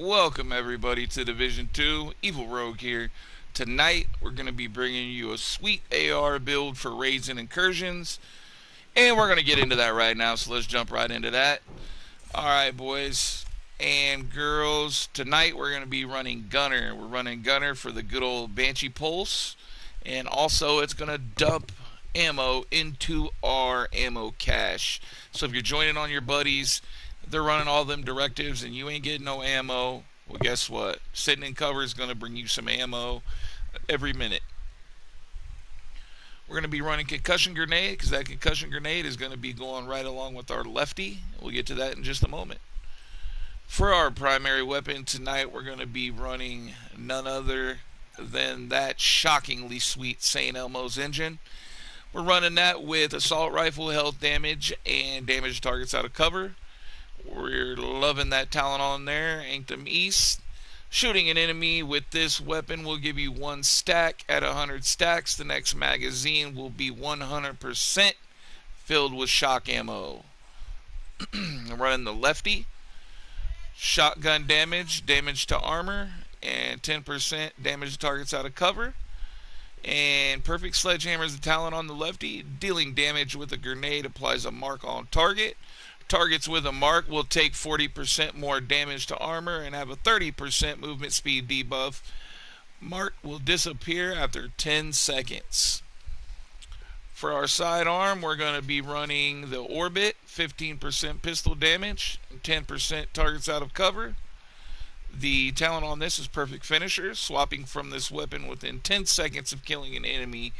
Welcome everybody to Division 2, Evil Rogue here. Tonight we're going to be bringing you a sweet AR build for raids and incursions, and we're going to get into that right now, so let's jump right into that. Alright boys and girls, tonight we're going to be running Gunner. We're running Gunner for the good old Banshee Pulse, and also it's going to dump ammo into our ammo cache. So if you're joining on your buddies, they're running all them directives and you ain't getting no ammo, well, guess what? Sitting in cover is going to bring you some ammo every minute. We're going to be running Concussion Grenade because that Concussion Grenade is going to be going right along with our lefty. We'll get to that in just a moment. For our primary weapon tonight, we're going to be running none other than that shockingly sweet St. Elmo's engine. We're running that with assault rifle health damage and damage targets out of cover. We're loving that talent on there. Anctum East. Shooting an enemy with this weapon will give you 1 stack. At 100 stacks, the next magazine will be 100% filled with shock ammo. I'm running the lefty. Shotgun damage, damage to armor, and 10% damage to targets out of cover. And Perfect Sledgehammer is the talent on the lefty. Dealing damage with a grenade applies a mark on target. Targets with a mark will take 40% more damage to armor and have a 30% movement speed debuff. Mark will disappear after 10 seconds. For our sidearm, we're going to be running the Orbit, 15% pistol damage and 10% targets out of cover. The talent on this is Perfect Finisher. Swapping from this weapon within 10 seconds of killing an enemy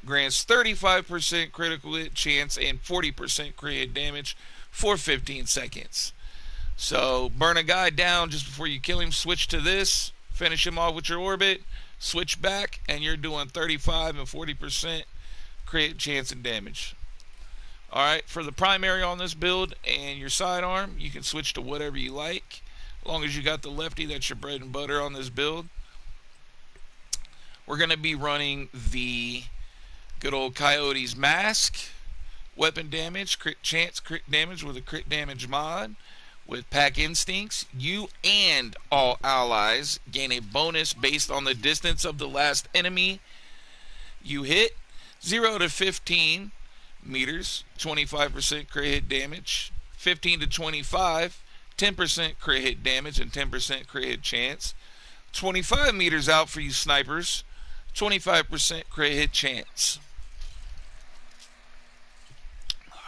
grants 35% critical hit chance and 40% crit hit damage for 15 seconds. So burn a guy down just before you kill him, switch to this, finish him off with your Orbit, switch back, and you're doing 35 and 40% crit chance and damage. Alright, for the primary on this build and your sidearm, you can switch to whatever you like. As long as you got the lefty, that's your bread and butter on this build. We're going to be running the good old Coyote's Mask. Weapon damage, crit chance, crit damage with a crit damage mod. With Pack Instincts, you and all allies gain a bonus based on the distance of the last enemy you hit. 0 to 15 meters, 25% crit hit damage. 15 to 25, 10% crit hit damage and 10% crit hit chance. 25 meters out for you snipers, 25% crit hit chance.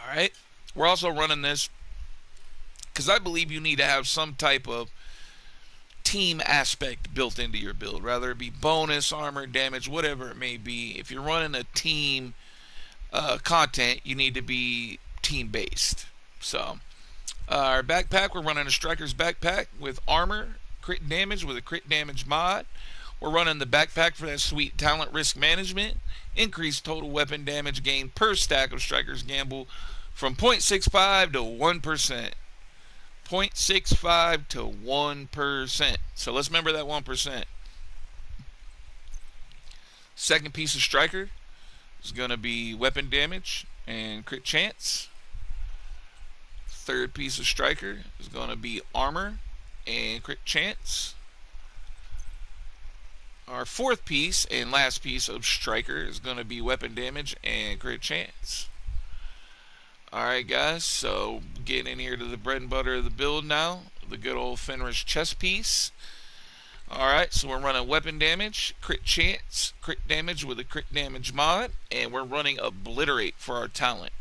Alright, we're also running this because I believe you need to have some type of team aspect built into your build, rather it be bonus, armor, damage, whatever it may be. If you're running a team content, you need to be team based. So our backpack, we're running a Striker's backpack with armor, crit damage with a crit damage mod. We're running the backpack for that sweet talent risk management. Increased total weapon damage gained per stack of Striker's Gamble from 0.65 to 1%. 0.65 to 1%. So let's remember that 1%. Second piece of Striker is going to be weapon damage and crit chance. Third piece of Striker is going to be armor and crit chance. Our fourth piece and last piece of Striker is going to be weapon damage and crit chance. Alright guys, so getting in here to the bread and butter of the build now, the good old Fenris chest piece. Alright, so we're running weapon damage, crit chance, crit damage with a crit damage mod, and we're running Obliterate for our talent.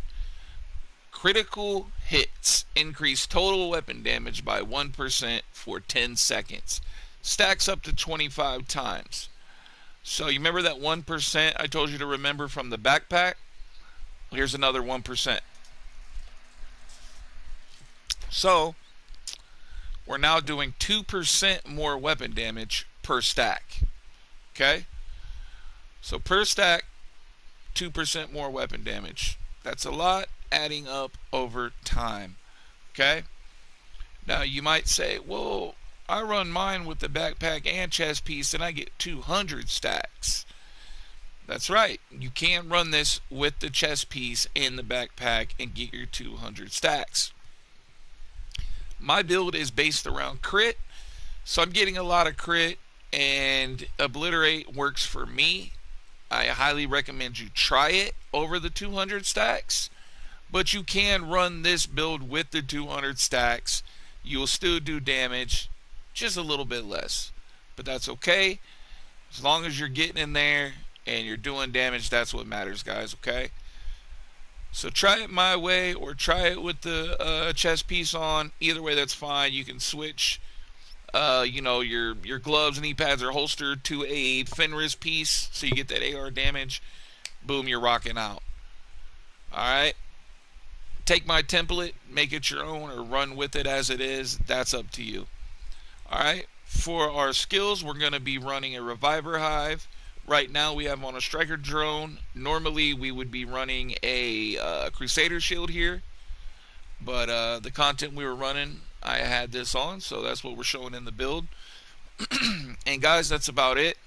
Critical hits increase total weapon damage by 1% for 10 seconds. Stacks up to 25 times. So you remember that 1% I told you to remember from the backpack? Here's another 1%. So we're now doing 2% more weapon damage per stack. Okay? So per stack, 2% more weapon damage. That's a lot, adding up over time. Okay? Now you might say, well, I run mine with the backpack and chest piece and I get 200 stacks. That's right. You can run this with the chest piece and the backpack and get your 200 stacks. My build is based around crit, So I'm getting a lot of crit, and Obliterate works for me. I highly recommend you try it over the 200 stacks, but you can run this build with the 200 stacks. You will still do damage, just a little bit less, but that's okay. As long as you're getting in there and you're doing damage, that's what matters, guys, okay? So try it my way or try it with the chest piece on. Either way, that's fine. You can switch, your gloves and e-pads are holstered to a Fenris piece, so you get that AR damage. Boom, you're rocking out. All right. Take my template, make it your own, or run with it as it is. That's up to you. All right. For our skills, we're going to be running a Reviver Hive. Right now, we have on a Striker Drone. Normally, we would be running a Crusader Shield here, but the content we were running, I had this on, so that's what we're showing in the build. And guys, that's about it.